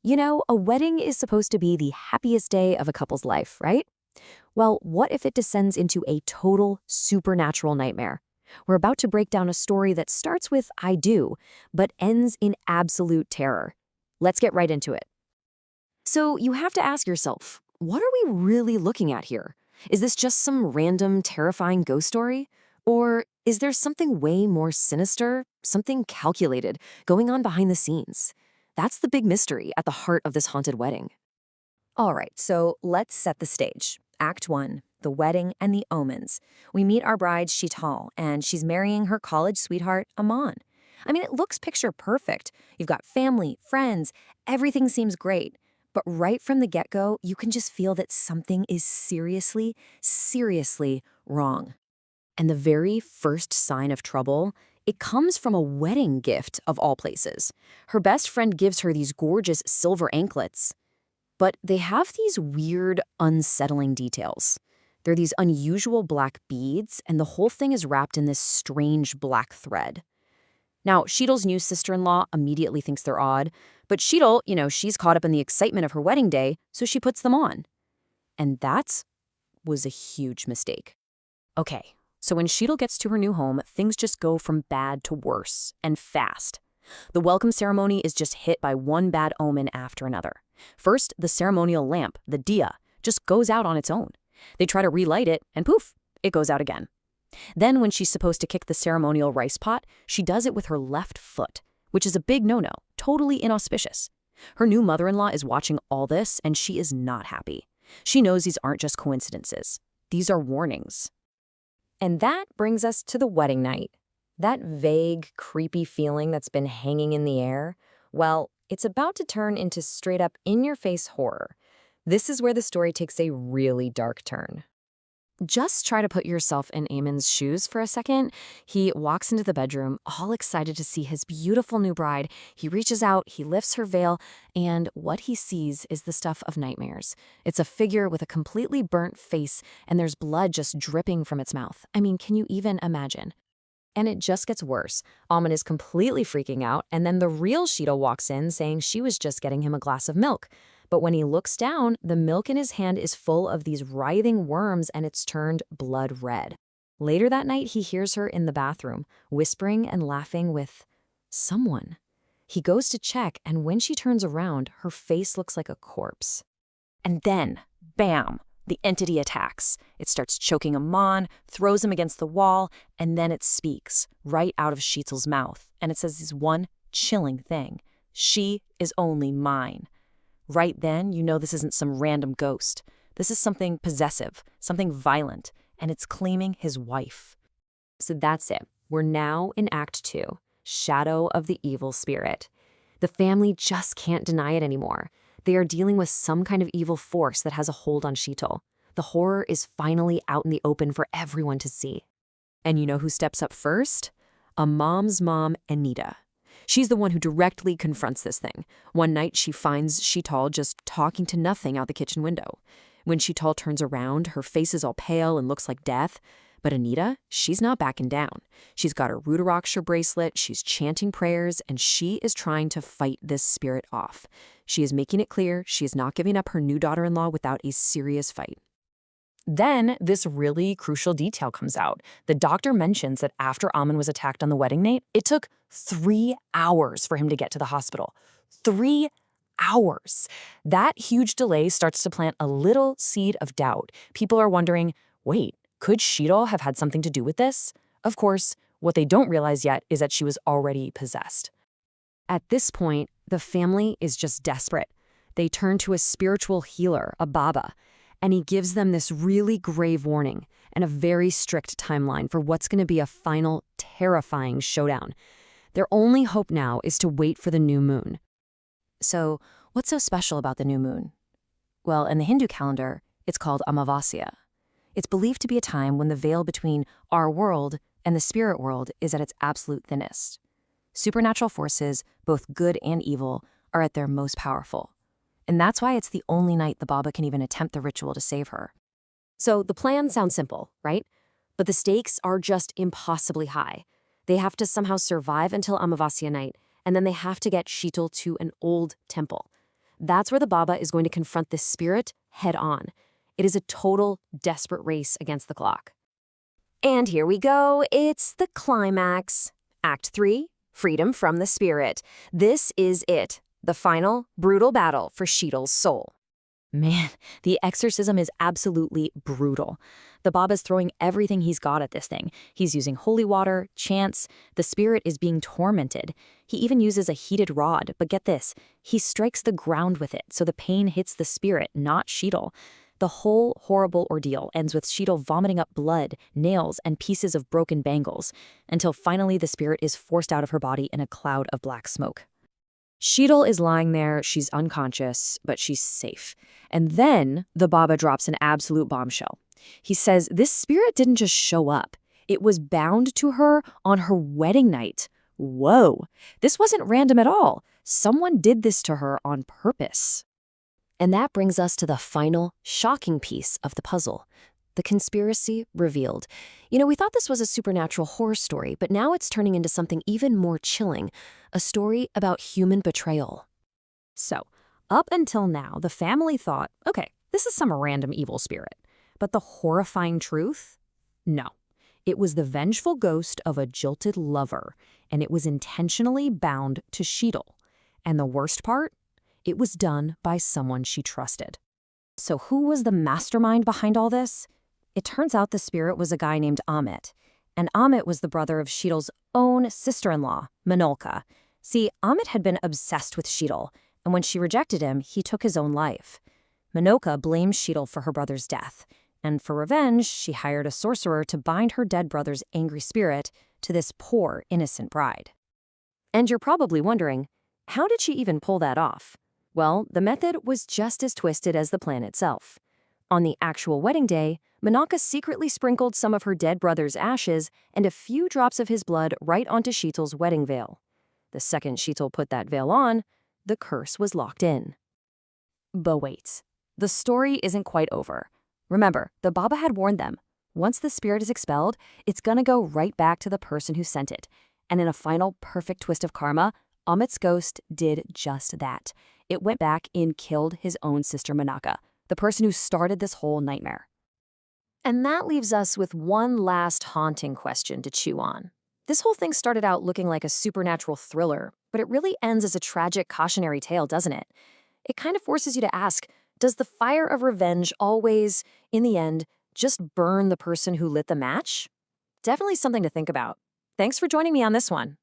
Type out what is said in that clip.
You know, a wedding is supposed to be the happiest day of a couple's life, right? Well, what if it descends into a total supernatural nightmare? We're about to break down a story that starts with I do, but ends in absolute terror. Let's get right into it. So, you have to ask yourself, what are we really looking at here? Is this just some random, terrifying ghost story? Or is there something way more sinister, something calculated, going on behind the scenes? That's the big mystery at the heart of this haunted wedding. All right, so let's set the stage. Act 1, the wedding and the omens. We meet our bride, Sheetal, and she's marrying her college sweetheart, Aman. I mean, it looks picture perfect. You've got family, friends, everything seems great. But right from the get-go, you can just feel that something is seriously, seriously wrong. And the very first sign of trouble, it comes from a wedding gift of all places. Her best friend gives her these gorgeous silver anklets, but they have these weird, unsettling details. They're these unusual black beads, and the whole thing is wrapped in this strange black thread. Now, Sheetal's new sister-in-law immediately thinks they're odd, but Sheetal, she's caught up in the excitement of her wedding day, so she puts them on. And that was a huge mistake. Okay, so when Sheetal gets to her new home, things just go from bad to worse, and fast. The welcome ceremony is just hit by one bad omen after another. First, the ceremonial lamp, the diya, just goes out on its own. They try to relight it, and poof, it goes out again. Then when she's supposed to kick the ceremonial rice pot, she does it with her left foot, which is a big no-no, totally inauspicious. Her new mother-in-law is watching all this, and she is not happy. She knows these aren't just coincidences. These are warnings. And that brings us to the wedding night. That vague, creepy feeling that's been hanging in the air, well, it's about to turn into straight-up in-your-face horror. This is where the story takes a really dark turn. Just try to put yourself in Eamon's shoes for a second. He walks into the bedroom, all excited to see his beautiful new bride. He reaches out, he lifts her veil, and what he sees is the stuff of nightmares. It's a figure with a completely burnt face, and there's blood just dripping from its mouth. I mean, can you even imagine? And it just gets worse. Aman is completely freaking out, and then the real Sheetal walks in saying she was just getting him a glass of milk. But when he looks down, the milk in his hand is full of these writhing worms and it's turned blood red. Later that night, he hears her in the bathroom, whispering and laughing with someone. He goes to check, and when she turns around, her face looks like a corpse. And then, bam! The entity attacks. It starts choking Aman, throws him against the wall, and then it speaks, right out of Sheetal's mouth. And it says this one chilling thing. She is only mine. Right then, you know this isn't some random ghost. This is something possessive, something violent, and it's claiming his wife. So that's it. We're now in Act 2, Shadow of the Evil Spirit. The family just can't deny it anymore. They are dealing with some kind of evil force that has a hold on Sheetal. The horror is finally out in the open for everyone to see. And you know who steps up first? Aman's mom, Anita. She's the one who directly confronts this thing. One night, she finds Sheetal just talking to nothing out the kitchen window. When Sheetal turns around, her face is all pale and looks like death. But Anita, she's not backing down. She's got her Rudaraksha bracelet, she's chanting prayers, and she is trying to fight this spirit off. She is making it clear she is not giving up her new daughter-in-law without a serious fight. Then, this really crucial detail comes out. The doctor mentions that after Aman was attacked on the wedding night, it took 3 hours for him to get to the hospital. 3 hours. That huge delay starts to plant a little seed of doubt. People are wondering, wait, could Sheetal have had something to do with this? Of course, what they don't realize yet is that she was already possessed. At this point, the family is just desperate. They turn to a spiritual healer, a Baba, and he gives them this really grave warning and a very strict timeline for what's going to be a final, terrifying showdown. Their only hope now is to wait for the new moon. So, what's so special about the new moon? Well, in the Hindu calendar, it's called Amavasya. It's believed to be a time when the veil between our world and the spirit world is at its absolute thinnest. Supernatural forces, both good and evil, are at their most powerful. And that's why it's the only night the Baba can even attempt the ritual to save her. So the plan sounds simple, right? But the stakes are just impossibly high. They have to somehow survive until Amavasya night, and then they have to get Sheetal to an old temple. That's where the Baba is going to confront this spirit head on. It is a total, desperate race against the clock. And here we go. It's the climax. Act 3, Freedom from the Spirit. This is it. The final, brutal battle for Sheetal's soul. Man, the exorcism is absolutely brutal. The Baba's throwing everything he's got at this thing. He's using holy water, chants. The spirit is being tormented. He even uses a heated rod, but get this, he strikes the ground with it, so the pain hits the spirit, not Sheetal. The whole horrible ordeal ends with Sheetal vomiting up blood, nails, and pieces of broken bangles, until finally the spirit is forced out of her body in a cloud of black smoke. Sheetal is lying there, she's unconscious, but she's safe. And then the Baba drops an absolute bombshell. He says this spirit didn't just show up. It was bound to her on her wedding night. Whoa, this wasn't random at all. Someone did this to her on purpose. And that brings us to the final, shocking piece of the puzzle. The conspiracy revealed. We thought this was a supernatural horror story, but now it's turning into something even more chilling, a story about human betrayal. So, up until now, the family thought, okay, this is some random evil spirit. But the horrifying truth? No. It was the vengeful ghost of a jilted lover, and it was intentionally bound to Sheetal. And the worst part? It was done by someone she trusted. So who was the mastermind behind all this? It turns out the spirit was a guy named Amit, and Amit was the brother of Sheetal's own sister-in-law, Manolka. See, Amit had been obsessed with Sheetal, and when she rejected him, he took his own life. Manolka blamed Sheetal for her brother's death, and for revenge, she hired a sorcerer to bind her dead brother's angry spirit to this poor, innocent bride. And you're probably wondering, how did she even pull that off? Well, the method was just as twisted as the plan itself. On the actual wedding day, Manolka secretly sprinkled some of her dead brother's ashes and a few drops of his blood right onto Sheetal's wedding veil. The second Sheetal put that veil on, the curse was locked in. But wait, the story isn't quite over. Remember, the Baba had warned them. Once the spirit is expelled, it's gonna go right back to the person who sent it. And in a final perfect twist of karma, Amit's ghost did just that. It went back and killed his own sister Manolka, the person who started this whole nightmare. And that leaves us with one last haunting question to chew on. This whole thing started out looking like a supernatural thriller, but it really ends as a tragic cautionary tale, doesn't it? It kind of forces you to ask, does the fire of revenge always, in the end, just burn the person who lit the match? Definitely something to think about. Thanks for joining me on this one.